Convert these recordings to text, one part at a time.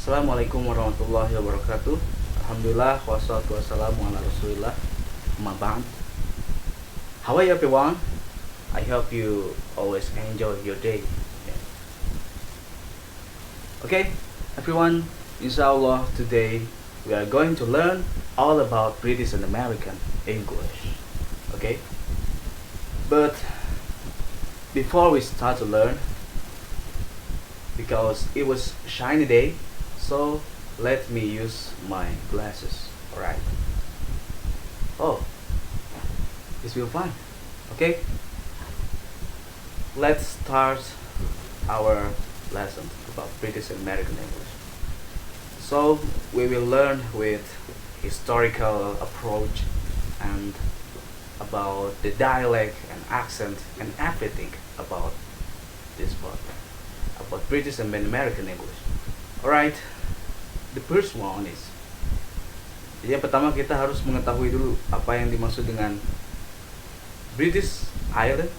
Assalamualaikum warahmatullahi wabarakatuh. Alhamdulillah wassalatu wassalamu ala rasulillah. Amma ba'd. How are you everyone? I hope you always enjoy your day. Yeah. Okay, everyone, inshallah today we are going to learn all about British and American English. Okay? But before we start to learn, because it was shiny day, so let me use my glasses. Alright. Oh, this will fine. Okay. Let's start our lesson about British and American English. So we will learn with historical approach and about the dialect and accent and everything about this part, about British and American English. Alright. The first one is, jadi yang pertama kita harus mengetahui dulu apa yang dimaksud dengan British Island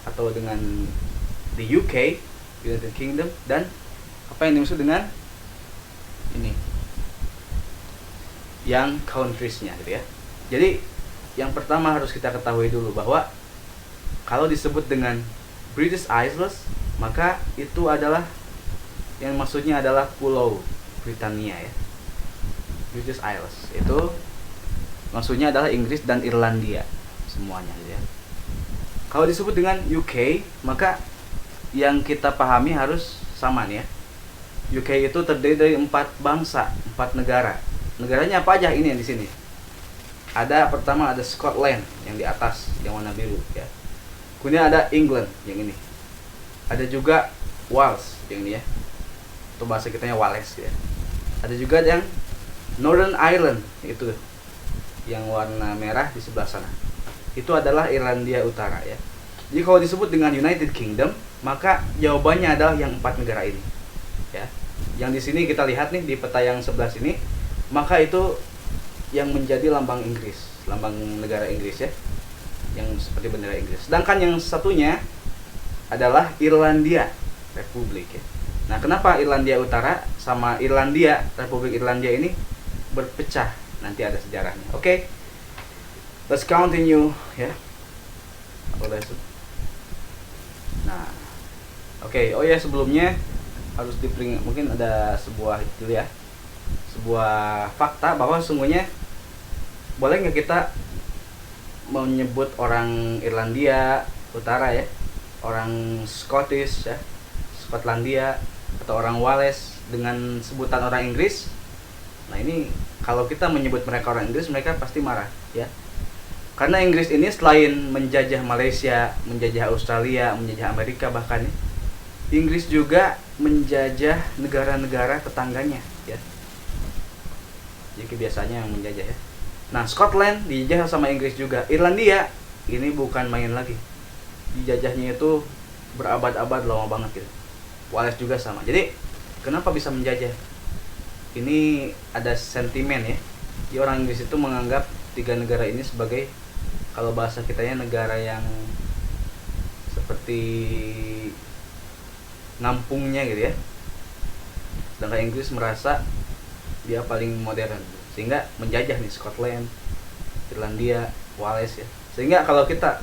atau dengan the UK, United Kingdom, dan apa yang dimaksud dengan ini yang countries-nya gitu ya. Jadi yang pertama harus kita ketahui dulu bahwa kalau disebut dengan British Islands, maka itu adalah yang maksudnya adalah pulau Britania ya. British Islands itu maksudnya adalah Inggris dan Irlandia semuanya gitu ya. Kalau disebut dengan UK, maka yang kita pahami harus sama nih ya. UK itu terdiri dari 4 bangsa, 4 negara. Negaranya apa aja ini yang di sini? Ada pertama ada Scotland yang di atas, yang warna biru ya. Kemudian ada England yang ini. Ada juga Wales yang ini ya. Atau bahasa kitanya Wales ya. Ada juga yang Northern Ireland itu yang warna merah di sebelah sana. Itu adalah Irlandia Utara ya. Jadi kalau disebut dengan United Kingdom, maka jawabannya adalah yang 4 negara ini. Ya. Yang di sini kita lihat nih di peta yang sebelah sini, maka itu yang menjadi lambang Inggris, lambang negara Inggris ya. Yang seperti bendera Inggris. Sedangkan yang satunya adalah Irlandia Republik ya. Nah, kenapa Irlandia Utara sama Irlandia, Republik Irlandia ini berpecah? Nanti ada sejarahnya. Oke. Let's continue ya. Nah, oke. Oh ya, sebelumnya harus mungkin ada sebuah itu ya. Sebuah fakta bahwa sesungguhnya boleh nggak kita menyebut orang Irlandia Utara ya, orang Scottish ya, Skotlandia, atau orang Wales dengan sebutan orang Inggris. Nah ini kalau kita menyebut mereka orang Inggris, mereka pasti marah ya. Karena Inggris ini selain menjajah Malaysia, menjajah Australia, menjajah Amerika bahkan ya, Inggris juga menjajah negara-negara tetangganya ya. Jadi biasanya yang menjajah ya. Nah, Scotland dijajah sama Inggris juga. Irlandia ini bukan main lagi. Dijajahnya itu berabad-abad, lama banget gitu. Wales juga sama. Jadi kenapa bisa menjajah? Ini ada sentimen ya. Jadi orang Inggris itu menganggap 3 negara ini sebagai, kalau bahasa kitanya, negara yang seperti ngampungnya gitu ya. Sedangkan Inggris merasa dia paling modern, sehingga menjajah nih Scotland, Irlandia, Wales ya. Sehingga kalau kita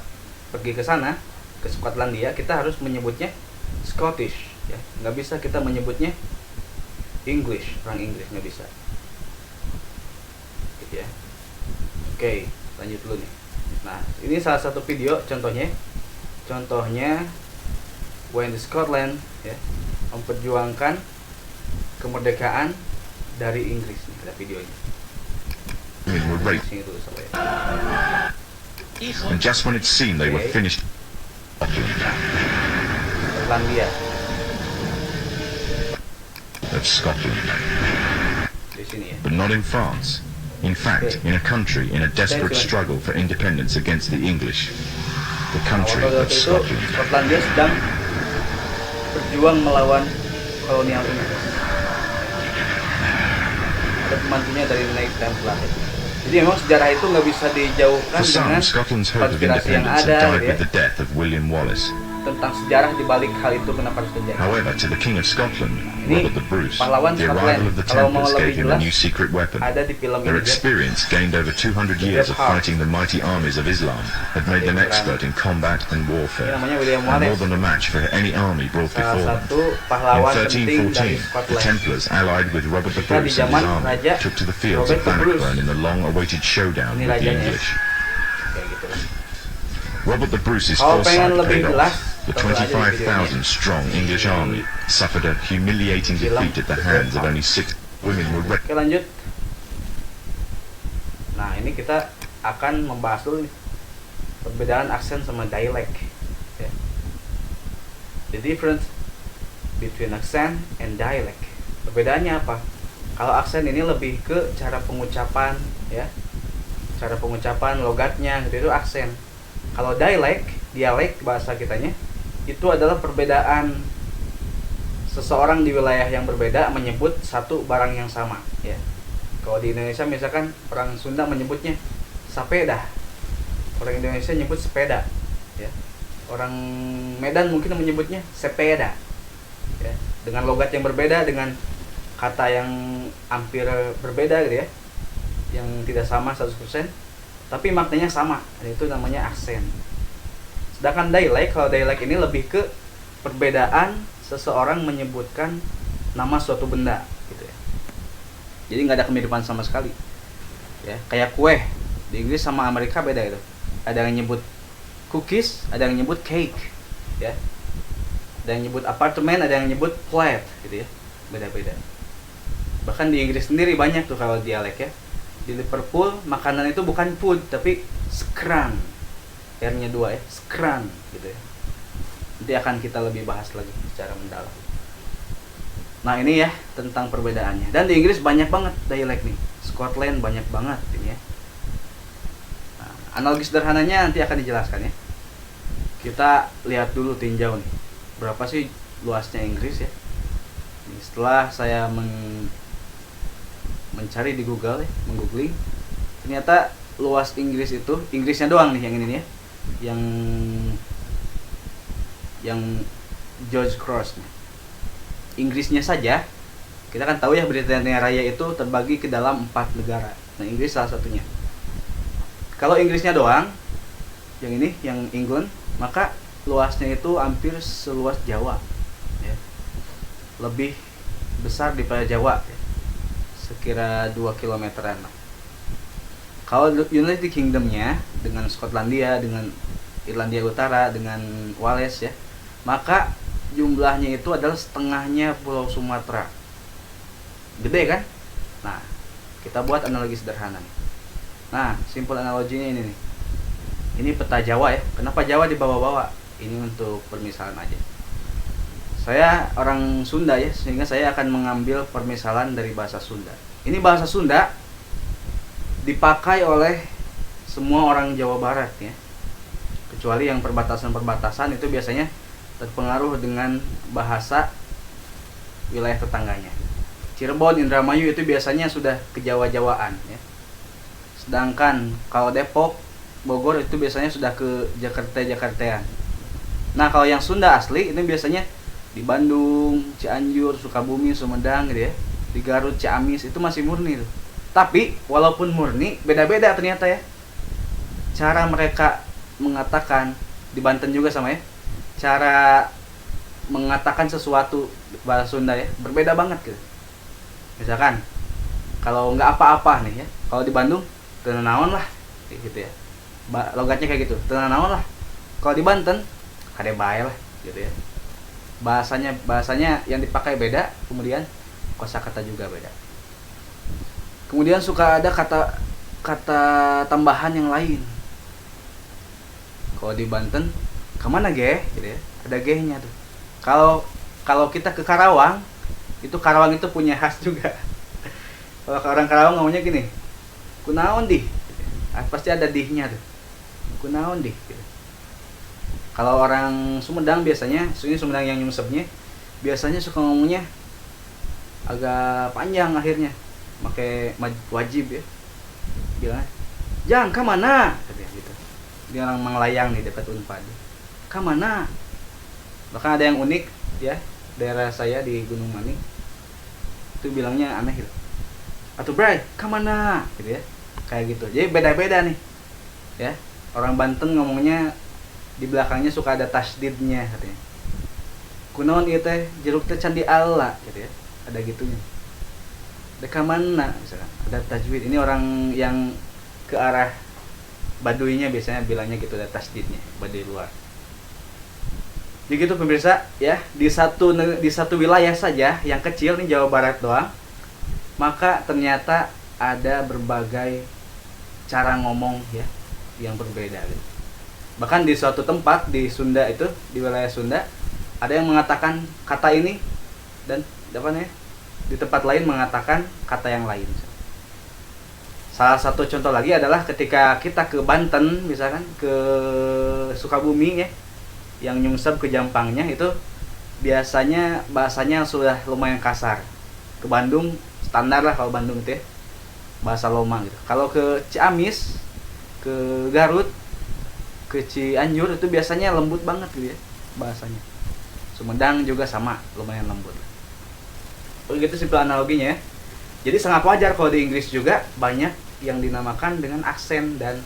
pergi ke sana, ke Skotlandia, kita harus menyebutnya Scottish ya, nggak bisa kita menyebutnya English, orang Inggris nggak bisa gitu ya. Oke, lanjut dulu nih. Nah, ini salah satu video contohnya when the Scotland ya memperjuangkan kemerdekaan dari Inggris nih, ada videonya. Sini dulu saya. And just when it seemed they were finished, Skotlandia of Scotland, di sini ya. but not in France. In fact, in a country in a desperate struggle for independence against the English, the country of Waktu itu Scotland. Skotlandia sedang berjuang melawan kolonial Inggris. Ada pembantunya dari Knight Templar. Jadi memang sejarah itu nggak bisa dijauhkan For some, dengan Scotland's hope of konspirasi yang independence ada had died gitu ya. with the death of William Wallace, tentang sejarah di balik hal itu kenapa harus terjadi. However, to the King of Scotland, Ini Robert the Bruce, pahlawan the Scotland. arrival of the Kalau mau Templars lebih gave him a jelas, new secret weapon. ada di film Their ini. experience, gained over 200 years of fighting the mighty armies of Islam, had made them expert in combat and Ini warfare, namanya William and more Wallace, than a match for any army brought salah before them. satu In pahlawan penting dari 1314, the Scotland. Templars, allied with Robert the Kita di Bruce and his zaman army, Raja took to the fields Robert of the Bruce. Bannockburn in the long-awaited showdown Ini with the rajanya. English. Kayak gitu lah. Robert the Bruce's Kalau pengen foresight lebih paid jelas, off. The tonton aja di videonya. 25,000-strong English army suffered a humiliating Film defeat at the hands of only 6 women were Oke, lanjut. Nah, ini kita akan membahas dulu nih, perbedaan aksen sama dialect. Ya. The difference between accent and dialect. Perbedaannya apa? Kalau aksen ini lebih ke cara pengucapan, ya, cara pengucapan logatnya gitu, itu aksen. Kalau dialek bahasa kitanya itu adalah perbedaan seseorang di wilayah yang berbeda menyebut satu barang yang sama, ya. Kalau di Indonesia misalkan orang Sunda menyebutnya sepeda, orang Indonesia nyebut sepeda, ya. Orang Medan mungkin menyebutnya sepeda, ya. Dengan logat yang berbeda, dengan kata yang hampir berbeda gitu ya, yang tidak sama 100%, tapi maknanya sama. Itu namanya aksen. Sedangkan dialect, kalau dialect ini lebih ke perbedaan seseorang menyebutkan nama suatu benda gitu ya. Jadi nggak ada kemiripan sama sekali. Ya, kayak kue di Inggris sama Amerika beda gitu. Ada yang nyebut cookies, ada yang nyebut cake, ya. Ada yang nyebut apartemen, ada yang nyebut flat gitu ya. Beda-beda. Bahkan di Inggris sendiri banyak tuh kalau dialek ya. Di Liverpool makanan itu bukan food tapi scran. R-nya 2 ya, scran gitu ya. Nanti akan kita lebih bahas lagi secara mendalam. Nah, ini ya tentang perbedaannya. Dan di Inggris banyak banget dialek nih. Scotland banyak banget ini ya. Nah, analogi sederhananya nanti akan dijelaskan ya. Kita lihat dulu tinjau nih. Berapa sih luasnya Inggris ya? Nih, setelah saya mencari di Google ya, menggoogling, ternyata luas Inggris itu, Inggrisnya doang nih yang ini nih ya, yang George Cross nih. Inggrisnya saja, kita kan tahu ya Britania Raya itu terbagi ke dalam 4 negara. Nah, Inggris salah satunya. Kalau Inggrisnya doang, yang ini, yang England, maka luasnya itu hampir seluas Jawa ya. Lebih besar daripada Jawa ya. Sekira 2 kilometeran lah. Kalau United Kingdomnya dengan Skotlandia, dengan Irlandia Utara, dengan Wales ya, maka jumlahnya itu adalah setengahnya Pulau Sumatera. Gede kan? Nah, kita buat analogi sederhana nih. Nah, simpel analoginya ini nih. Ini peta Jawa ya. Kenapa Jawa dibawa-bawa? Ini untuk permisalan aja. Saya orang Sunda ya, sehingga saya akan mengambil permisalan dari bahasa Sunda. Ini bahasa Sunda dipakai oleh semua orang Jawa Barat ya. Kecuali yang perbatasan-perbatasan itu biasanya terpengaruh dengan bahasa wilayah tetangganya. Cirebon, Indramayu itu biasanya sudah kejawa-jawaan ya. Sedangkan kalau Depok, Bogor itu biasanya sudah ke Jakarta-Jakartaan. Nah, kalau yang Sunda asli ini biasanya di Bandung, Cianjur, Sukabumi, Sumedang gitu ya. Di Garut, Ciamis itu masih murni tuh. Tapi walaupun murni, beda-beda ternyata ya. Cara mereka mengatakan, di Banten juga sama ya. Cara mengatakan sesuatu bahasa Sunda ya, berbeda banget gitu. Misalkan kalau nggak apa-apa nih ya, kalau di Bandung tenanaon lah gitu ya. Logatnya kayak gitu, tenanaon lah. Kalau di Banten kade bae lah gitu ya. Bahasanya yang dipakai beda, kemudian kosakata juga beda. Kemudian suka ada kata tambahan yang lain. Kalau di Banten, kemana ge? Gitu ya. Ada ge-nya tuh. Kalau kita ke Karawang, itu punya khas juga. Kalau orang Karawang ngomongnya gini, kunaon dih? Pasti ada dih-nya tuh. Kunaon dih? Gitu. Kalau orang Sumedang biasanya, ini Sumedang yang nyungsepnya, biasanya suka ngomongnya agak panjang akhirnya. Pakai wajib ya. Bilang, "Jang, ka mana?" Katanya gitu. Dia orang Manglayang nih dekat Unpad. "Ka mana?" Bahkan ada yang unik ya, daerah saya di Gunung Maning itu bilangnya aneh gitu. Atuh Bray, kemana? Gitu ya. Kayak gitu. Jadi beda-beda nih. Ya. Orang Banten ngomongnya di belakangnya suka ada tasdidnya katanya. Kunaon ieu teh jeruk teh candi Allah gitu ya. Ada gitunya. Ada kemana misalkan. Ada tajwid. Ini orang yang ke arah Baduynya biasanya bilangnya gitu, ada tasdidnya, Baduy luar. Jadi gitu pemirsa ya, di satu wilayah saja yang kecil nih, Jawa Barat doang, maka ternyata ada berbagai cara ngomong ya yang berbeda gitu. Bahkan di suatu tempat di Sunda itu, di wilayah Sunda, ada yang mengatakan kata ini dan apa nih? Di tempat lain mengatakan kata yang lain. Salah satu contoh lagi adalah ketika kita ke Banten, misalkan ke Sukabumi ya, yang nyungsep ke Jampangnya itu biasanya bahasanya sudah lumayan kasar. Ke Bandung standar lah kalau Bandung itu ya, bahasa Loma gitu. Kalau ke Ciamis, ke Garut, ke Cianjur itu biasanya lembut banget gitu ya bahasanya. Sumedang juga sama, lumayan lembut. Begitu simpel analoginya ya. Jadi sangat wajar kalau di Inggris juga banyak yang dinamakan dengan aksen dan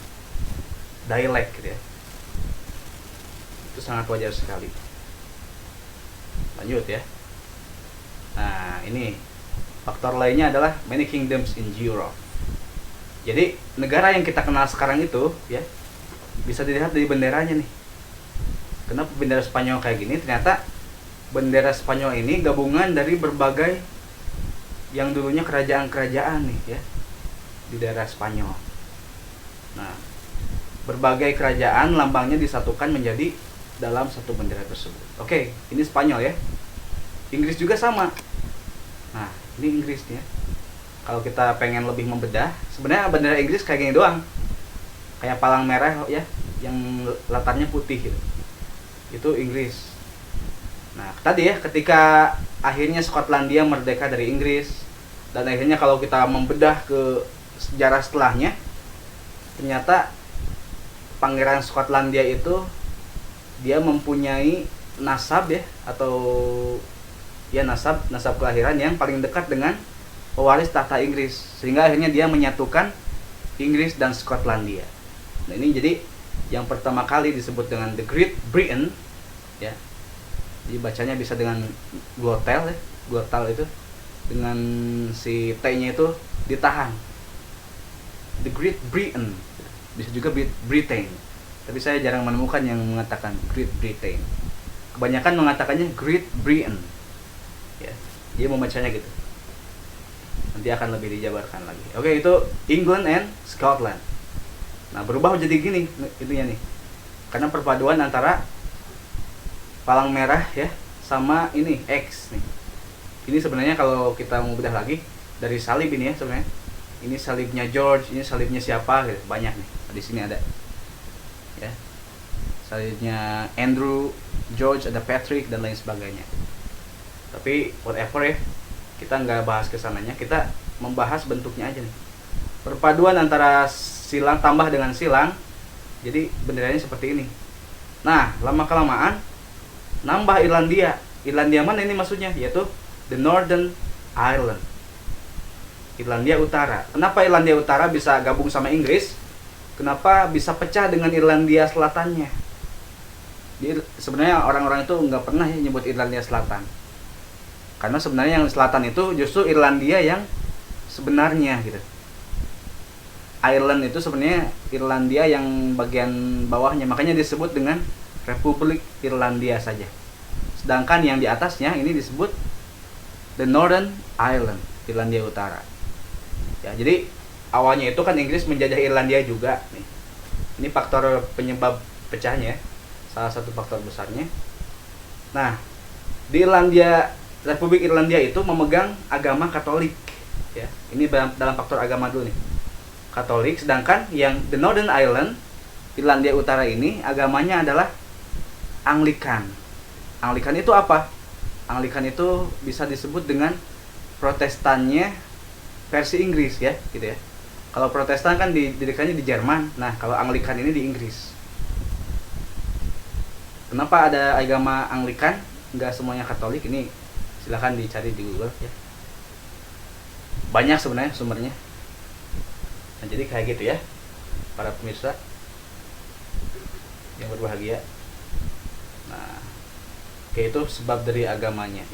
dialek gitu ya. Itu sangat wajar sekali. Lanjut ya. Nah, ini faktor lainnya adalah many kingdoms in Europe. Jadi negara yang kita kenal sekarang itu ya, bisa dilihat dari benderanya nih. Kenapa bendera Spanyol kayak gini? Ternyata bendera Spanyol ini gabungan dari berbagai yang dulunya kerajaan-kerajaan nih ya, di daerah Spanyol. Nah, berbagai kerajaan lambangnya disatukan menjadi dalam satu bendera tersebut. Oke, ini Spanyol ya. Inggris juga sama. Nah, ini Inggris nih ya. Kalau kita pengen lebih membedah, sebenarnya bendera Inggris kayak gini doang. Kayak palang merah ya, yang latarnya putih gitu. Itu Inggris. Nah, tadi ya, ketika akhirnya Skotlandia merdeka dari Inggris, dan akhirnya kalau kita membedah ke sejarah setelahnya, ternyata Pangeran Skotlandia itu dia mempunyai nasab ya, atau ya nasab kelahiran yang paling dekat dengan pewaris tahta Inggris, sehingga akhirnya dia menyatukan Inggris dan Skotlandia. Nah, ini jadi yang pertama kali disebut dengan The Great Britain ya. Jadi bacanya bisa dengan glotal ya, glotal itu dengan si T-nya itu ditahan. The Great Britain, bisa juga Britain, tapi saya jarang menemukan yang mengatakan Great Britain. Kebanyakan mengatakannya Great Britain ya, dia membacanya gitu. Nanti akan lebih dijabarkan lagi. Oke, itu England and Scotland. Nah, berubah jadi gini itunya nih, karena perpaduan antara palang merah ya sama ini X nih. Ini sebenarnya kalau kita mau bedah lagi dari salib ini ya, sebenarnya ini salibnya George, ini salibnya siapa gitu. Banyak nih. Di sini ada ya, salibnya Andrew, George, ada Patrick dan lain sebagainya. Tapi whatever ya, kita nggak bahas kesananya, kita membahas bentuknya aja nih. Perpaduan antara silang tambah dengan silang, jadi benderanya seperti ini. Nah, lama kelamaan nambah Irlandia. Irlandia mana ini maksudnya? Yaitu the Northern Ireland, Irlandia Utara. Kenapa Irlandia Utara bisa gabung sama Inggris? Kenapa bisa pecah dengan Irlandia Selatannya? Jadi sebenarnya orang-orang itu nggak pernah ya nyebut Irlandia Selatan, karena sebenarnya yang selatan itu justru Irlandia yang sebenarnya gitu. Ireland itu sebenarnya Irlandia yang bagian bawahnya, makanya disebut dengan Republik Irlandia saja. Sedangkan yang di atasnya ini disebut the Northern Ireland, Irlandia Utara. Ya, jadi awalnya itu kan Inggris menjajah Irlandia juga nih. Ini faktor penyebab pecahnya, salah satu faktor besarnya. Nah, di Irlandia, Republik Irlandia itu memegang agama Katolik ya. Ini dalam faktor agama dulu nih, Katolik. Sedangkan yang the Northern Ireland, Irlandia Utara ini agamanya adalah Anglikan. Anglikan itu apa? Anglikan itu bisa disebut dengan Protestannya versi Inggris ya, gitu ya. Kalau Protestan kan didirikannya di Jerman. Nah, kalau Anglikan ini di Inggris. Kenapa ada agama Anglikan, nggak semuanya Katolik? Ini silahkan dicari di Google ya. Banyak sebenarnya sumbernya. Nah, jadi kayak gitu ya, para pemirsa yang berbahagia. Nah, kayak itu sebab dari agamanya.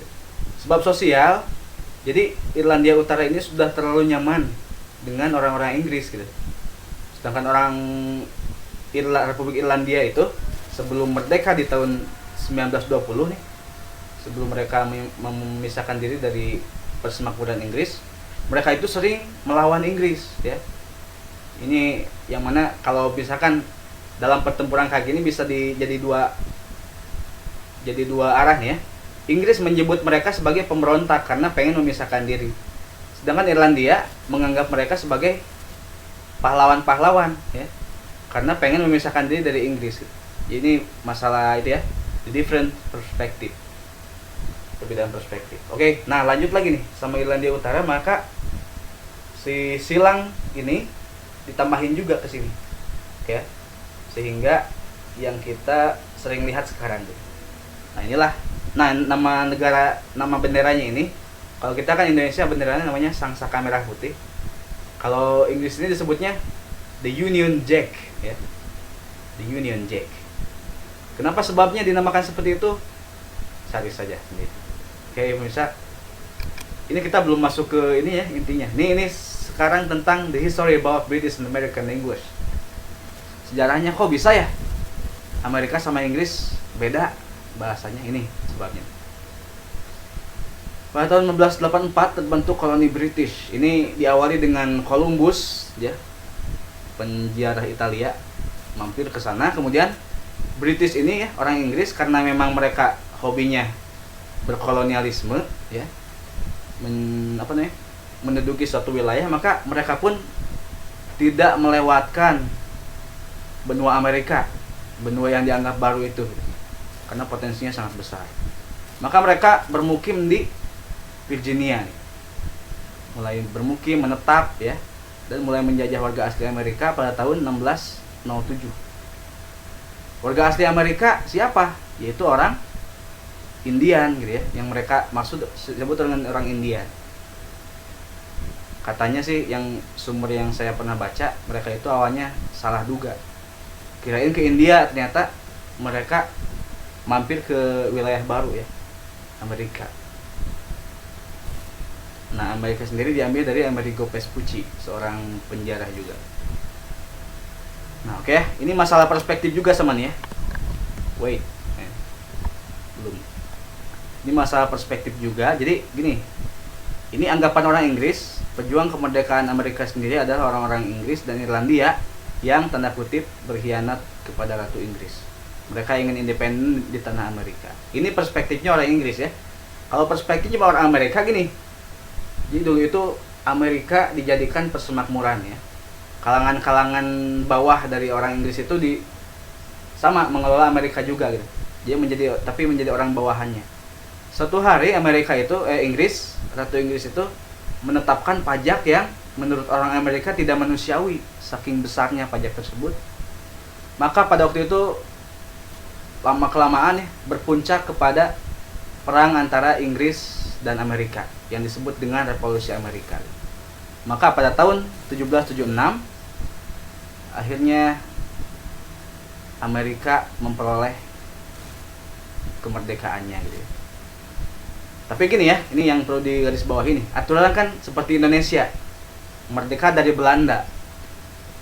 Sebab sosial, jadi Irlandia Utara ini sudah terlalu nyaman dengan orang-orang Inggris gitu. Sedangkan orang Republik Irlandia itu sebelum merdeka di tahun 1920 nih, sebelum mereka memisahkan diri dari persemakmuran Inggris, mereka itu sering melawan Inggris ya. Ini yang mana kalau misalkan dalam pertempuran kayak gini bisa jadi dua arah nih ya. Inggris menyebut mereka sebagai pemberontak karena pengen memisahkan diri. Sedangkan Irlandia menganggap mereka sebagai pahlawan-pahlawan ya. Karena pengen memisahkan diri dari Inggris. Ini masalah itu ya, the different perspective. Perbedaan perspektif. Oke, nah lanjut lagi nih sama Irlandia Utara, maka si silang ini ditambahin juga ke sini. Ya. Sehingga yang kita sering lihat sekarang tuh. Nah, inilah. Nah, nama benderanya ini, kalau kita kan Indonesia benderanya namanya Sangsaka Merah Putih. Kalau Inggris ini disebutnya the Union Jack ya. The Union Jack. Kenapa sebabnya dinamakan seperti itu? Cari saja sendiri. Oke, pemirsa. Ini kita belum masuk ke ini ya intinya. Ini sekarang tentang the history about British and American English. Sejarahnya kok bisa ya Amerika sama Inggris beda bahasanya, ini sebabnya. Pada tahun 1584 terbentuk koloni British. Ini diawali dengan Columbus ya, penjajah Italia mampir ke sana. Kemudian British ini ya, orang Inggris, karena memang mereka hobinya berkolonialisme ya, menduduki suatu wilayah, maka mereka pun tidak melewatkan benua Amerika, benua yang dianggap baru itu, karena potensinya sangat besar. Maka mereka bermukim di Virginia nih. Mulai bermukim, menetap ya, dan mulai menjajah warga asli Amerika pada tahun 1607. Warga asli Amerika siapa? Yaitu orang Indian gitu ya, yang mereka maksud disebut dengan orang Indian. Katanya sih yang sumber yang saya pernah baca, mereka itu awalnya salah duga. Kirain ke India, ternyata mereka mampir ke wilayah baru ya, Amerika. Nah, Amerika sendiri diambil dari Amerigo Vespucci, seorang penjara juga. Nah, oke, ini masalah perspektif juga sama nih ya. Wait, belum. Ini masalah perspektif juga. Jadi gini, ini anggapan orang Inggris, pejuang kemerdekaan Amerika sendiri adalah orang-orang Inggris dan Irlandia yang tanda kutip berkhianat kepada Ratu Inggris. Mereka ingin independen di tanah Amerika. Ini perspektifnya orang Inggris ya. Kalau perspektifnya orang Amerika gini, jadi dulu itu Amerika dijadikan persemakmuran ya. Kalangan-kalangan bawah dari orang Inggris itu sama mengelola Amerika juga gitu. Dia menjadi orang bawahannya. Suatu hari Inggris, Ratu Inggris itu menetapkan pajak yang menurut orang Amerika tidak manusiawi, saking besarnya pajak tersebut. Maka pada waktu itu lama-kelamaan ya, berpuncak kepada perang antara Inggris dan Amerika yang disebut dengan Revolusi Amerika. Maka pada tahun 1776 akhirnya Amerika memperoleh kemerdekaannya gitu ya. Tapi gini ya, ini yang perlu digarisbawahi nih. Aturan kan seperti Indonesia, merdeka dari Belanda.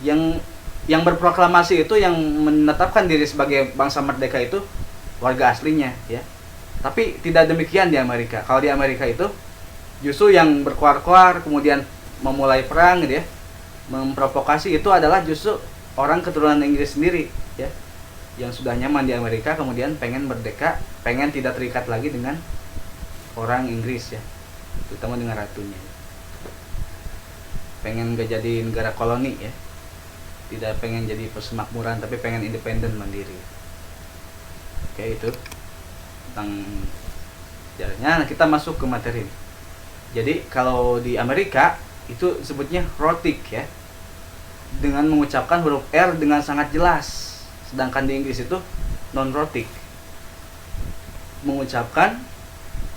Yang berproklamasi itu, yang menetapkan diri sebagai bangsa merdeka itu warga aslinya ya. Tapi tidak demikian di Amerika. Kalau di Amerika itu justru yang berkuar-kuar kemudian memulai perang gitu ya, memprovokasi, itu adalah justru orang keturunan Inggris sendiri ya, yang sudah nyaman di Amerika kemudian pengen merdeka, pengen tidak terikat lagi dengan orang Inggris ya, terutama dengan ratunya. Pengen gak jadi negara koloni ya, tidak pengen jadi persemakmuran, tapi pengen independen mandiri. Oke, itu tentang sejarahnya. Nah, kita masuk ke materi. Jadi kalau di Amerika itu sebutnya rhotic ya, dengan mengucapkan huruf R dengan sangat jelas. Sedangkan di Inggris itu non-rhotic. mengucapkan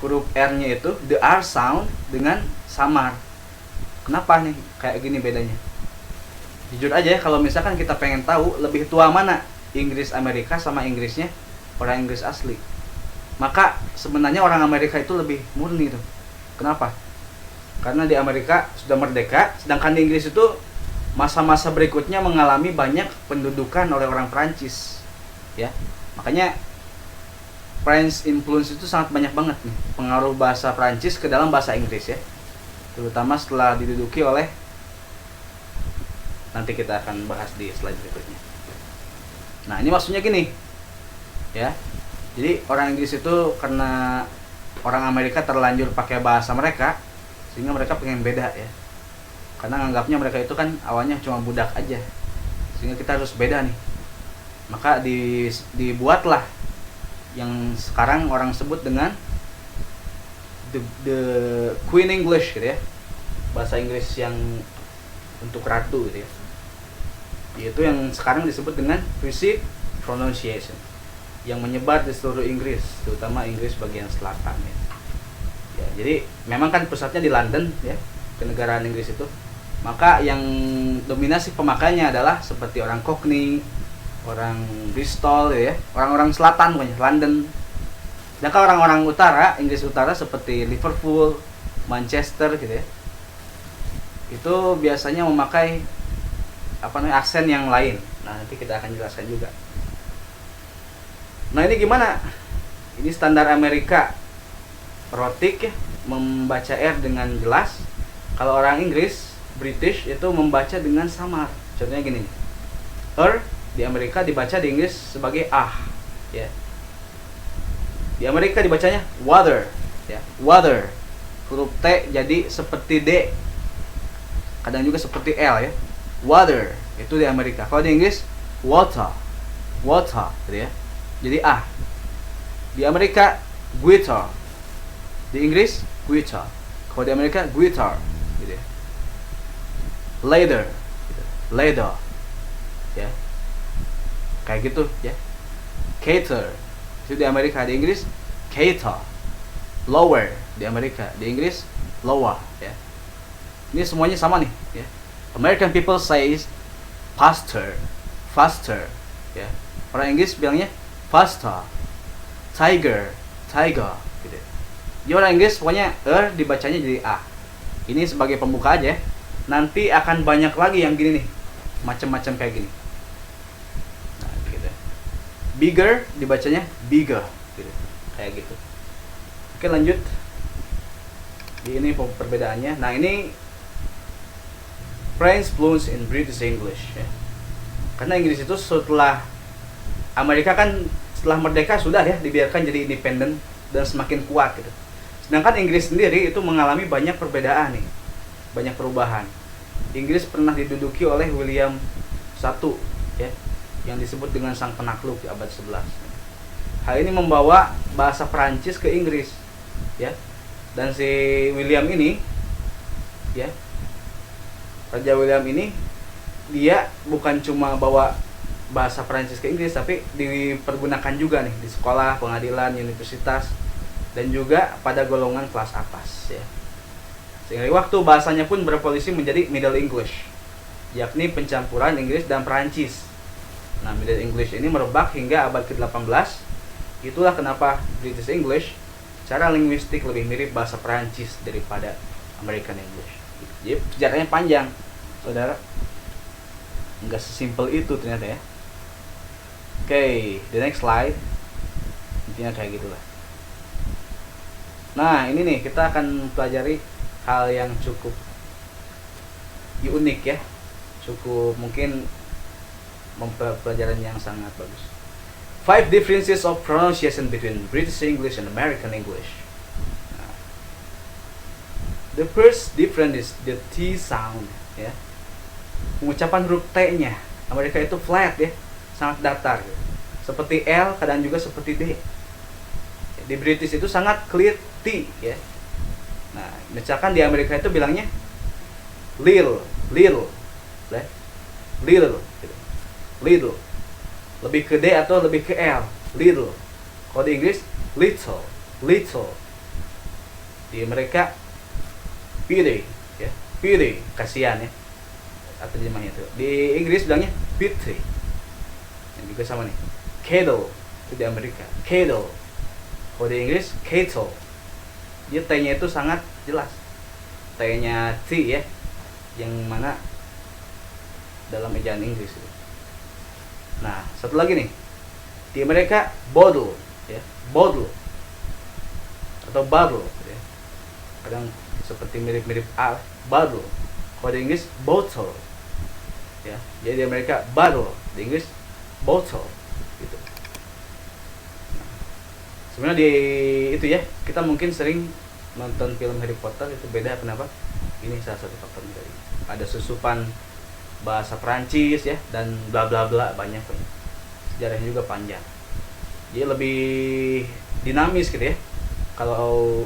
huruf R-nya itu, the R sound, dengan samar. Kenapa nih kayak gini bedanya? Jujur aja ya, kalau misalkan kita pengen tahu lebih tua mana Inggris Amerika sama Inggrisnya orang Inggris asli, maka sebenarnya orang Amerika itu lebih murni tuh. Kenapa? Karena di Amerika sudah merdeka, sedangkan di Inggris itu masa-masa berikutnya mengalami banyak pendudukan oleh orang Prancis, ya. Makanya French influence itu sangat banyak banget nih, pengaruh bahasa Prancis ke dalam bahasa Inggris ya. Terutama setelah diduduki oleh, nanti kita akan bahas di slide berikutnya. Nah, ini maksudnya gini ya. Jadi orang Inggris itu karena orang Amerika terlanjur pakai bahasa mereka, sehingga mereka pengen beda ya. Karena nganggapnya mereka itu kan awalnya cuma budak aja, sehingga kita harus beda nih. Maka dibuatlah yang sekarang orang sebut dengan the Queen English gitu ya, bahasa Inggris yang untuk ratu gitu ya. Yaitu yang sekarang disebut dengan British pronunciation, yang menyebar di seluruh Inggris, terutama Inggris bagian selatan ya. Ya, jadi memang kan pusatnya di London ya, kenegaraan Inggris itu. Maka yang dominasi pemakainya adalah seperti orang Cockney, orang Bristol ya, orang-orang selatan pokoknya, London. Sedangkan orang-orang utara, Inggris utara seperti Liverpool, Manchester gitu ya, itu biasanya memakai aksen yang lain. Nah, nanti kita akan jelaskan juga. Nah, ini gimana? Ini standar Amerika, rotik ya, membaca R dengan jelas. Kalau orang Inggris, British itu membaca dengan samar. Contohnya gini, di Amerika dibaca di Inggris sebagai ya. Di Amerika dibacanya water ya, water. Huruf T jadi seperti D. Kadang juga seperti L ya. Water itu di Amerika. Kalau di Inggris water. Water gitu ya. Jadi Di Amerika guitar. Di Inggris guitar. Kalau di Amerika guitar gitu ya. Leather gitu. Leather ya. Kayak gitu ya. Cater itu di Amerika, di Inggris cater. Lower di Amerika, di Inggris lower ya. Ini semuanya sama nih ya. American people says faster, faster ya. Orang Inggris bilangnya faster. Tiger, tiger gitu. Jadi orang Inggris pokoknya dibacanya jadi A. Ini sebagai pembuka aja. Nanti akan banyak lagi yang gini nih, macam-macam kayak gini. Bigger dibacanya bigger gitu. Kayak gitu. Oke, lanjut. Ini perbedaannya. Nah, ini French fluence in British English ya. Karena Inggris itu setelah Amerika kan setelah merdeka sudah ya dibiarkan jadi independen dan semakin kuat gitu. Sedangkan Inggris sendiri itu mengalami banyak perbedaan nih. Banyak perubahan. Inggris pernah diduduki oleh William I ya, yang disebut dengan sang penakluk di abad 11. Hal ini membawa bahasa Prancis ke Inggris ya. Dan si William ini ya, Raja William ini dia bukan cuma bawa bahasa Prancis ke Inggris, tapi dipergunakan juga nih di sekolah, pengadilan, universitas, dan juga pada golongan kelas atas ya. Sehingga waktu bahasanya pun berpolisi menjadi Middle English, yakni pencampuran Inggris dan Prancis. Nah, Middle English ini merebak hingga abad ke-18. Itulah kenapa British English secara linguistik lebih mirip bahasa Prancis daripada American English. Jadi sejarahnya panjang, saudara. Enggak sesimpel itu ternyata ya. Oke, the next slide. Intinya kayak gitulah. Nah, ini nih kita akan pelajari hal yang cukup unik ya. Cukup mungkin pelajaran yang sangat bagus. 5 differences of pronunciation between British English and American English. Nah, the first difference is the T sound ya. Pengucapan huruf T-nya Amerika itu flat ya, sangat datar gitu. Seperti L, kadang juga seperti D. Di British itu sangat clear T ya. Nah, misalkan di Amerika itu bilangnya little gitu. Little lebih ke D atau lebih ke L, little Kalau di Inggris little, little. Di Amerika pity, ya, pity, kasihan ya. Atau terjemahnya itu. Di Inggris bilangnya pity. Yang juga sama nih. Cattle itu di Amerika. Cattle. Kalau di Inggris cattle. Dia T-nya itu sangat jelas. T-nya T ya. Yang mana dalam ejaan Inggris itu. Nah, satu lagi nih. Di Amerika bottle, ya, bottle atau bottle, ya. Kadang seperti mirip-mirip A, bottle. Kalau di Inggris bottle, ya. Jadi di Amerika bottle, di Inggris bottle, gitu. Nah, sebenarnya di itu ya, kita mungkin sering nonton film Harry Potter itu beda kenapa? Ini salah satu faktornya tadi. Ada susupan bahasa Perancis ya dan bla bla bla banyak. Sejarahnya juga panjang. Jadi lebih dinamis gitu ya. Kalau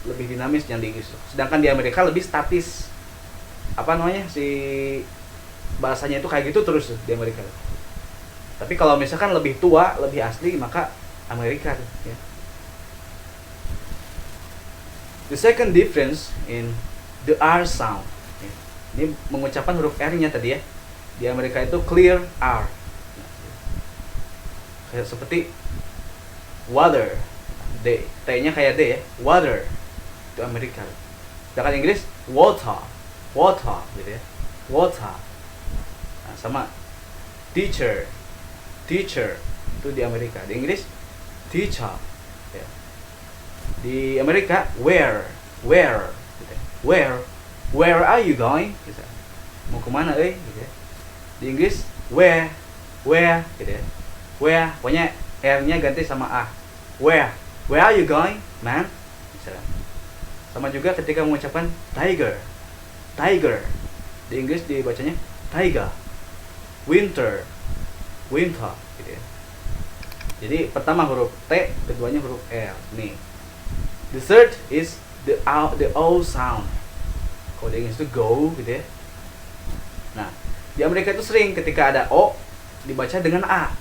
lebih dinamis yang di Inggris. Sedangkan di Amerika lebih statis. Apa namanya? Si bahasanya itu kayak gitu terus di Amerika. Tapi kalau misalkan lebih tua, lebih asli, maka Amerika ya. The second difference in the R sound. Ini mengucapkan huruf R-nya tadi ya. Di Amerika itu clear R. Kayak seperti water, D, T-nya kayak D ya, water itu Amerika. Sedangkan Inggris water, water gitu ya, water. Nah, sama teacher, teacher itu di Amerika. Di Inggris teacher ya. Di Amerika where gitu ya. Where are you going gitu. Mau kemana gitu ya. Di Inggris where gitu ya. Where, pokoknya R-nya ganti sama A. Where are you going, man? Misalnya. Sama juga ketika mengucapkan tiger. Tiger. Di Inggris dibacanya tiger. Winter. Winter, gitu ya. Jadi pertama huruf T, keduanya huruf R. Nih. The third is the O sound. Kalau di Inggris itu go, gitu ya. Nah, di Amerika itu sering ketika ada O dibaca dengan A.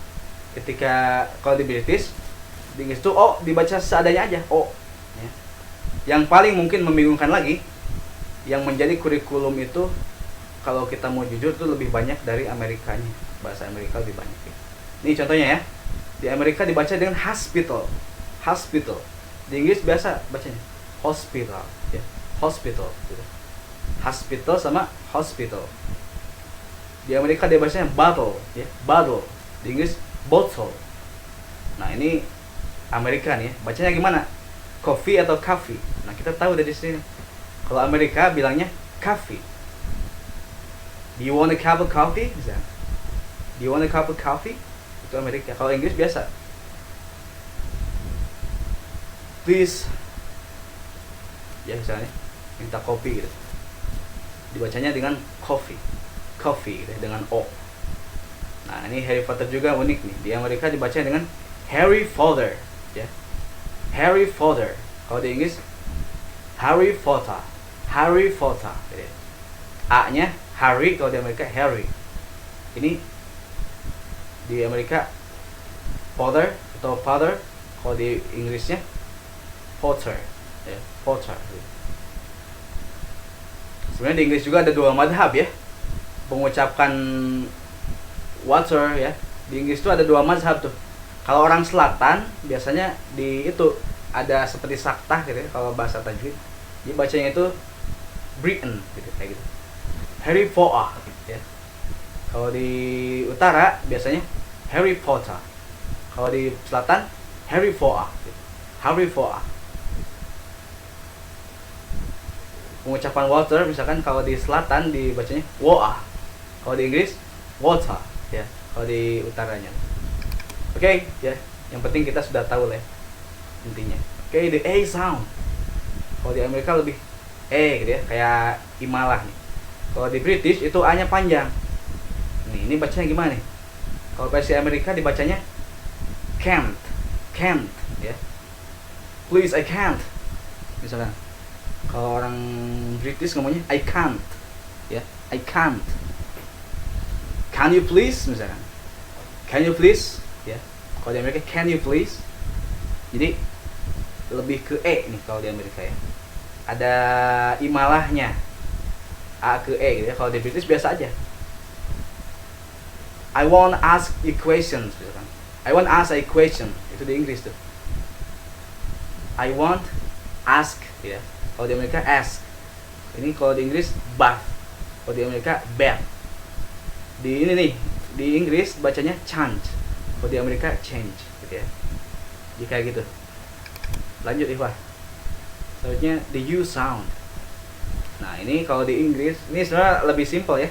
Ketika kalau di British, di Inggris itu O dibaca seadanya aja, O ya. Yang paling mungkin membingungkan lagi, yang menjadi kurikulum itu kalau kita mau jujur itu lebih banyak dari Amerikanya. Bahasa Amerika lebih banyak ya. Ini contohnya ya. Di Amerika dibaca dengan hospital. Hospital. Di Inggris biasa bacanya hospital ya. Hospital gitu. Hospital sama hospital. Di Amerika dia bacanya bottle ya, bottle. Di Inggris bottle. Nah, ini Amerika nih, bacanya gimana? Coffee atau coffee? Nah, kita tahu dari sini. Kalau Amerika bilangnya coffee. Do you want a cup of coffee? Misalnya. Do you want a cup of coffee? Itu Amerika. Kalau Inggris biasa. Please. Ya, misalnya minta kopi gitu. Dibacanya dengan coffee. Coffee gitu, dengan O. Nah, ini Harry Potter juga unik nih. Di Amerika dibaca dengan Harry Potter, ya. Harry Potter. Kalau di Inggris Harry Potter. Harry Potter. Gitu. A-nya Harry, kalau di Amerika Harry. Ini di Amerika Potter atau Father, kalau di Inggrisnya Potter, ya. Potter. Gitu. Sebenarnya di Inggris juga ada dua madhab ya. Pengucapan water ya. Di Inggris itu ada dua mazhab tuh. Kalau orang selatan biasanya di itu ada seperti saktah gitu ya, kalau bahasa tajwid. Jadi bacanya itu Britain gitu kayak gitu. Harry Potter gitu ya. Kalau di utara biasanya Harry Potter. Kalau di selatan Harry Potter gitu. Harry Potter. Pengucapan water misalkan kalau di selatan dibacanya water. Kalau di Inggris water ya, kalau di utaranya. Oke, ya. Yang penting kita sudah tahu lah ya, intinya. Oke, the A sound. Kalau di Amerika lebih E gitu ya, kayak imalah nih. Kalau di British itu A-nya panjang. Ini bacanya gimana nih? Kalau versi Amerika dibacanya can't. Can't ya. Please I can't. Misalkan. Kalau orang British ngomongnya I can't. Ya, I can't. Can you please misalkan. Can you please? Ya. Kalau di Amerika can you please. Jadi lebih ke E nih kalau di Amerika ya. Ada imalahnya. A ke E gitu ya. Kalau di British biasa aja. I want ask you questions misalkan. I want ask a question. Itu di Inggris tuh. I want ask ya. Kalau di Amerika ask. Ini kalau di Inggris bath. Kalau di Amerika bath. Di ini nih, di Inggris bacanya change. Kalau di Amerika change gitu ya. Jadi kayak gitu. Lanjut Ikhwah. Selanjutnya the U sound. Nah ini kalau di Inggris ini sebenarnya lebih simpel ya.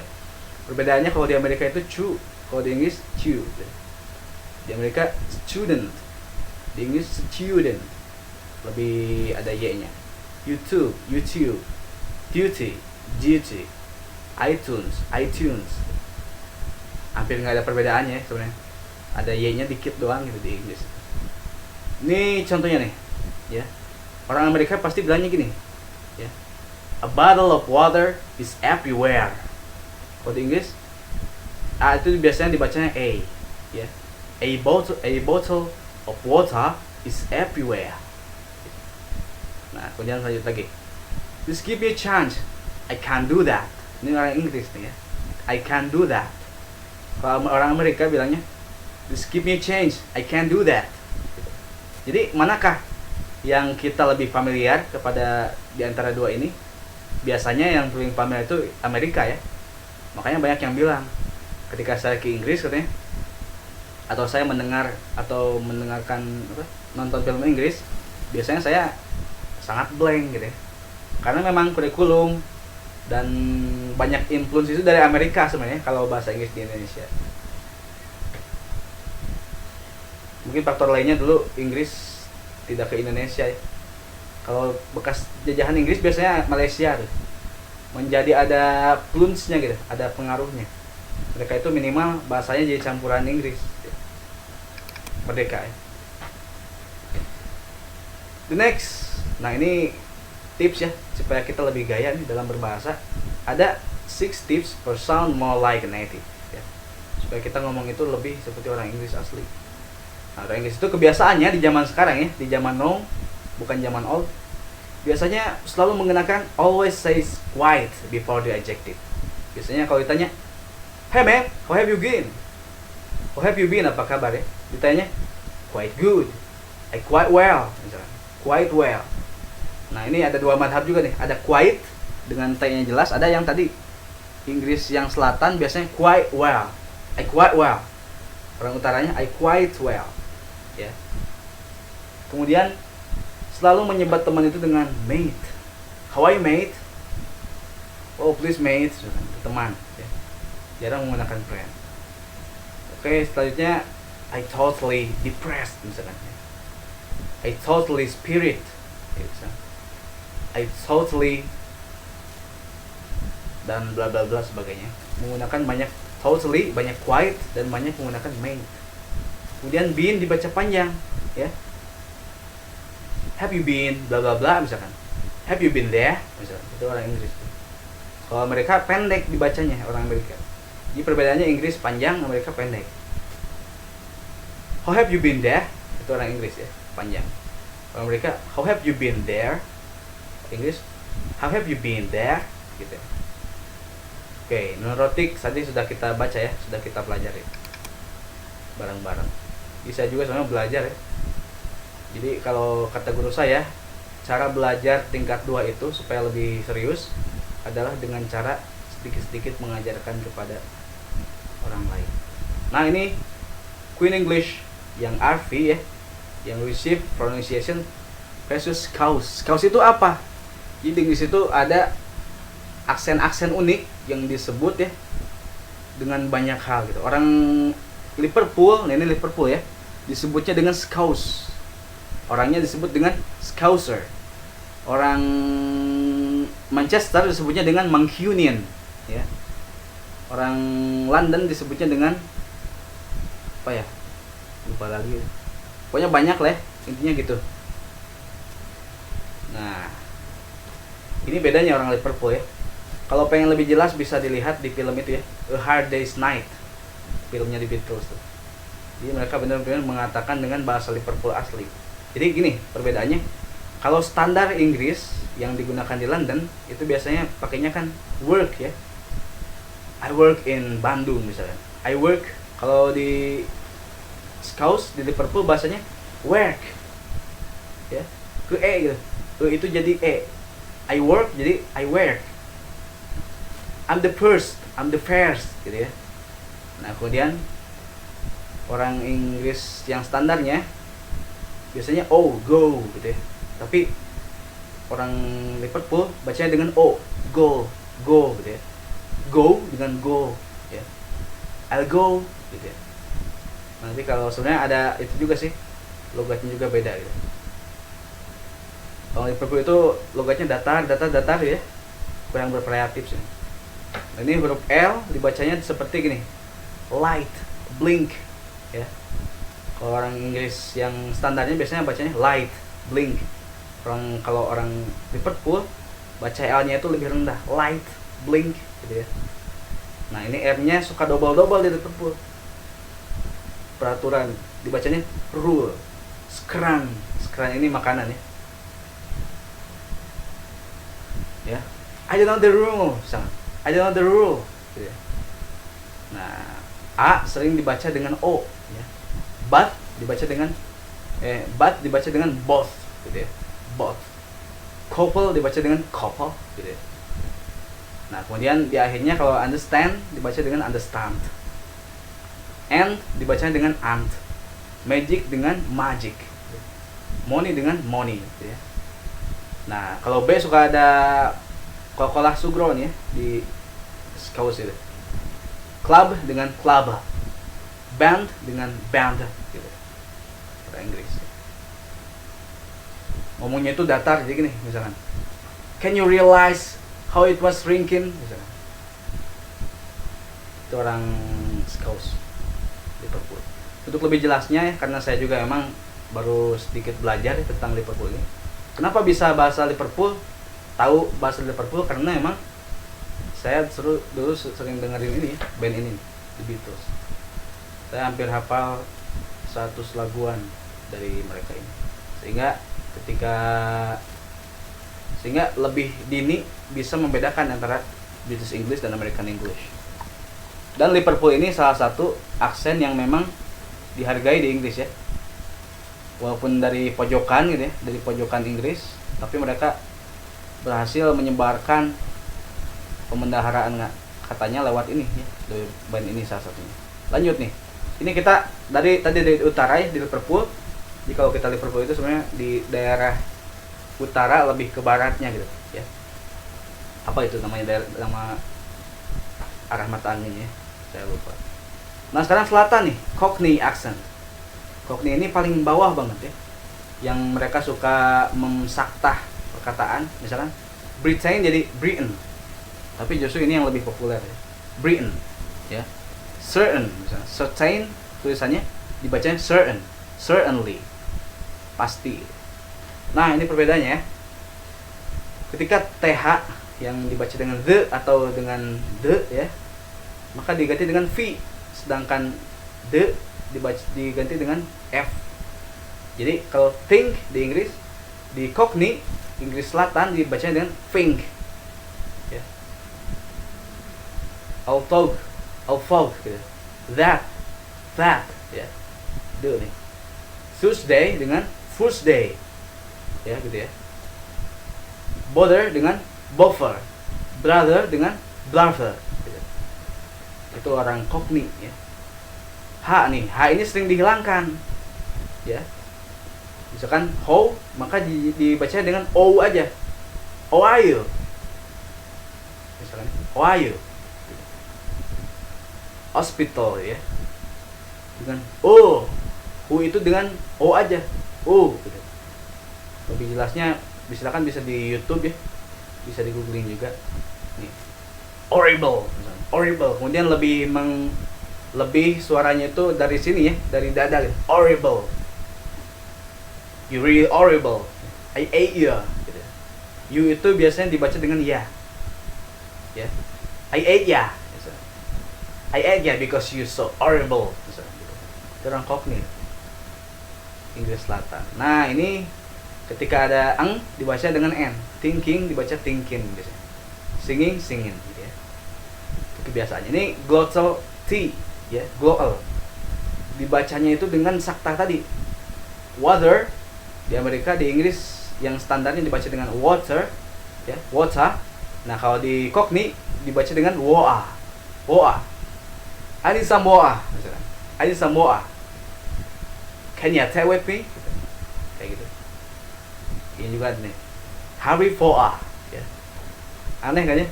Perbedaannya kalau di Amerika itu chew, kalau di Inggris chew. Di Amerika student, di Inggris student. Lebih ada y-nya. YouTube, duty, iTunes. Hampir nggak ada perbedaannya sebenarnya. Ada y-nya dikit doang gitu di Inggris. Ini contohnya nih, ya. Orang Amerika pasti bilangnya gini, ya. A bottle of water is everywhere. Kalau di Inggris, itu biasanya dibacanya A, ya. A bottle of water is everywhere. Nah, kemudian lanjut lagi. Just give me a chance. I can't do that. Ini orang Inggris nih ya. I can't do that. Kalau orang Amerika bilangnya, just give me a chance. I can't do that. Jadi manakah yang kita lebih familiar kepada di antara dua ini? Biasanya yang paling familiar itu Amerika ya. Makanya banyak yang bilang ketika saya ke Inggris katanya, atau saya mendengar atau mendengarkan nonton film Inggris, biasanya saya sangat blank gitu ya. Karena memang kurikulum dan banyak influence itu dari Amerika sebenarnya kalau bahasa Inggris di Indonesia. Mungkin faktor lainnya dulu Inggris tidak ke Indonesia ya. Kalau bekas jajahan Inggris biasanya Malaysia tuh. Menjadi ada influence-nya gitu, ada pengaruhnya. Mereka itu minimal bahasanya jadi campuran Inggris. Merdeka ya. The next. Nah, ini tips ya supaya kita lebih gaya nih dalam berbahasa. Ada 6 tips for sound more like a native ya. Supaya kita ngomong itu lebih seperti orang Inggris asli. Nah, orang Inggris itu kebiasaannya di zaman sekarang ya, di zaman now, bukan zaman old. Biasanya selalu menggunakan always says quiet before the adjective. Biasanya kalau ditanya, "Hey man, how have you been?" How have you been? Apa kabar ya? Ditanya, "Quite good." Quite well. Misalnya, quite well. Nah, ini ada dua madhab juga nih. Ada quite dengan T-nya jelas, ada yang tadi Inggris yang selatan biasanya quite well. Quite well. Orang utaranya quite well. Ya. Kemudian selalu menyebut teman itu dengan mate. How are you mate? Oh please mate, teman. Ya. Jarang menggunakan friend. Oke, selanjutnya I totally depressed misalkan. I totally spirit. Ya, I totally dan bla bla bla sebagainya. Menggunakan banyak totally, banyak quite dan banyak menggunakan mate. Kemudian been dibaca panjang, ya. Have you been bla bla bla misalkan. Have you been there? Misalkan. Itu orang Inggris. Kalau mereka pendek dibacanya orang Amerika. Jadi perbedaannya Inggris panjang, Amerika pendek. How have you been there? Itu orang Inggris ya, panjang. Kalau mereka, how have you been there? Inggris, how have you been there? Gitu. Oke, neurotik tadi sudah kita baca ya, sudah kita pelajari bareng-bareng. Bisa juga sebenarnya belajar ya. Jadi kalau kata guru saya, cara belajar tingkat 2 itu supaya lebih serius adalah dengan cara sedikit-sedikit mengajarkan kepada orang lain. Nah, ini Queen English yang RV ya, yang receive pronunciation versus Scouse. Scouse itu apa? Jadi di Inggris itu ada aksen-aksen unik yang disebut ya dengan banyak hal gitu. Orang Liverpool, nah ini Liverpool ya, disebutnya dengan Scouse. Orangnya disebut dengan Scouser. Orang Manchester disebutnya dengan Mancunian, ya. Orang London disebutnya dengan apa ya? Lupa lagi. Pokoknya banyak lah, intinya gitu. Nah, ini bedanya orang Liverpool ya. Kalau pengen lebih jelas bisa dilihat di film itu ya, A Hard Day's Night, filmnya di Beatles tuh. Jadi mereka benar-benar mengatakan dengan bahasa Liverpool asli. Jadi gini perbedaannya, kalau standar Inggris yang digunakan di London itu biasanya pakainya kan work ya. I work in Bandung misalnya. I work, kalau di Scouse di Liverpool bahasanya work. Ya. Ke e gitu. Itu jadi e. I work jadi I work. I'm the first gitu ya. Nah, kemudian orang Inggris yang standarnya biasanya O, go gitu ya. Tapi orang Liverpool bacanya dengan O, go gitu ya. Go dengan go ya. I'll go gitu ya. Nanti kalau sebenarnya ada itu juga sih, logatnya juga beda gitu. Kalau Liverpool itu logatnya datar ya. Kurang bervariatif sih. Nah, ini huruf L dibacanya seperti gini. Light, blink ya. Kalau orang Inggris yang standarnya biasanya bacanya light, blink. Kalau orang Liverpool baca L-nya itu lebih rendah, light, blink gitu ya. Nah, ini R-nya suka double di Liverpool. Peraturan dibacanya rule. Skran ini makanan ya. Ya. I don't know the rule. I don't know the rule gitu ya. Nah, A sering dibaca dengan O ya. But dibaca dengan both gitu ya. Both. Couple dibaca dengan couple gitu ya. Nah, kemudian di akhirnya kalau understand dibaca dengan understand. And dibaca dengan and. Magic dengan magic. Money dengan money gitu ya. Nah, kalau B suka ada Coca-Cola Sugro nih ya di Scouse itu. Club dengan club. Band dengan band gitu. Bahasa Inggris. Ngomongnya itu datar jadi gini misalkan. Can you realize how it was shrinking misalkan. Itu orang Scouse Liverpool. Untuk lebih jelasnya ya, karena saya juga emang baru sedikit belajar ya, tentang Liverpool ini. Kenapa bisa bahasa Liverpool? Tahu bahasa Liverpool karena emang saya dulu sering dengerin ini band ini, The Beatles. Saya hampir hafal 100 laguan dari mereka ini. Sehingga lebih dini bisa membedakan antara British English dan American English. Dan Liverpool ini salah satu aksen yang memang dihargai di Inggris ya. Walaupun dari pojokan gitu ya, dari pojokan Inggris, tapi mereka berhasil menyebarkan pemendaharaan katanya lewat ini ya, dari band ini salah satunya. Lanjut nih. Ini kita tadi dari utara ya, di Liverpool. Jadi kalau kita Liverpool itu sebenarnya di daerah utara lebih ke baratnya gitu ya. Apa itu namanya nama arah mata angin ya? Saya lupa. Nah, sekarang selatan nih, Cockney accent. Cockney ini paling bawah banget ya. Yang mereka suka memsaktah perkataan, misalkan Britain jadi Britain. Tapi justru ini yang lebih populer ya. Britain ya. Certain misalnya. Certain tulisannya dibacanya certain. Certainly. Pasti. Nah, ini perbedaannya ya. Ketika TH yang dibaca dengan the atau dengan the ya, maka diganti dengan V. Sedangkan the diganti dengan F. Jadi kalau think di Inggris, di Cockney Inggris Selatan dibacanya dengan think ya. Although gitu. That ya. Do nih. Tuesday dengan Thursday ya gitu ya. Bother dengan bother. Brother dengan brother gitu. Itu orang Cockney ya. H ini sering dihilangkan ya. Misalkan how, maka dibaca dengan O aja. How are you? Misalkan how are you? Hospital ya. Dengan O. Who itu dengan O aja. O gitu. Lebih jelasnya silakan bisa di YouTube ya. Bisa di googling juga. Nih. Horrible misalkan. Horrible. Kemudian lebih suaranya itu dari sini ya, dari dada gitu. Horrible. You really horrible. I ate you. Gitu. You itu biasanya dibaca dengan ya. Ya. I ate ya. I ate ya because you so horrible. Itu orang Cockney, Inggris Selatan. Nah ini ketika ada eng dibaca dengan n, thinking dibaca thinking biasanya, singing singing gitu ya. Itu kebiasaannya. Ini glottal T ya, glottal dibacanya itu dengan sakta tadi. Water di Amerika, di Inggris yang standarnya dibaca dengan water ya, water. Nah kalau di Cockney dibaca dengan woa, woa. I need some woa misalkan. I need some woa. Can you take with me? Kayak gitu. Ini juga nih. Harry Potter ya. Aneh kan ya?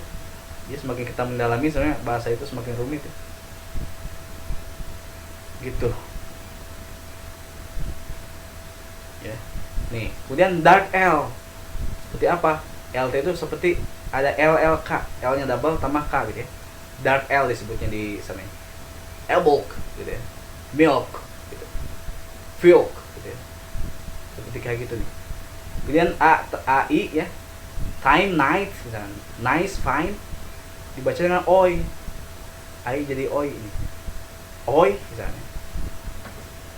Ya semakin kita mendalami sebenarnya bahasa itu semakin rumit ya. Gitu. Ya. Nih, kemudian dark L. Seperti apa? LT itu seperti ada LLK, L-nya double tambah K gitu ya. Dark L disebutnya di sana. Milk gitu ya. Milk gitu. Filk gitu ya. Seperti kayak gitu nih. Kemudian AI ya. Time, night misalkan. Nice, fine dibaca dengan oi. AI jadi oi ini. Oi misalnya.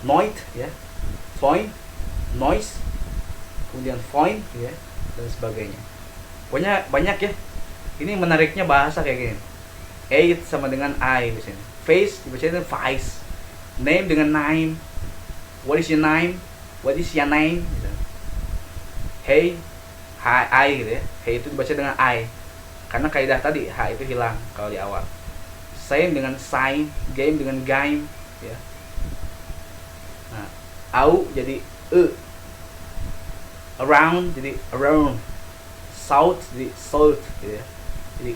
Noit ya. Fine, noise. Kemudian fine ya dan sebagainya. Pokoknya banyak ya. Ini menariknya bahasa kayak gini. Eight sama dengan I di sini. Face dibaca dengan face. Name dengan name. What is your name? What is your name? Gitu. Hey, hi, I gitu ya. Hey itu dibaca dengan I. Karena kaidah tadi H itu hilang kalau di awal. Same dengan sign, game dengan game ya. Nah, au jadi around jadi around, salt jadi salt gitu ya. Jadi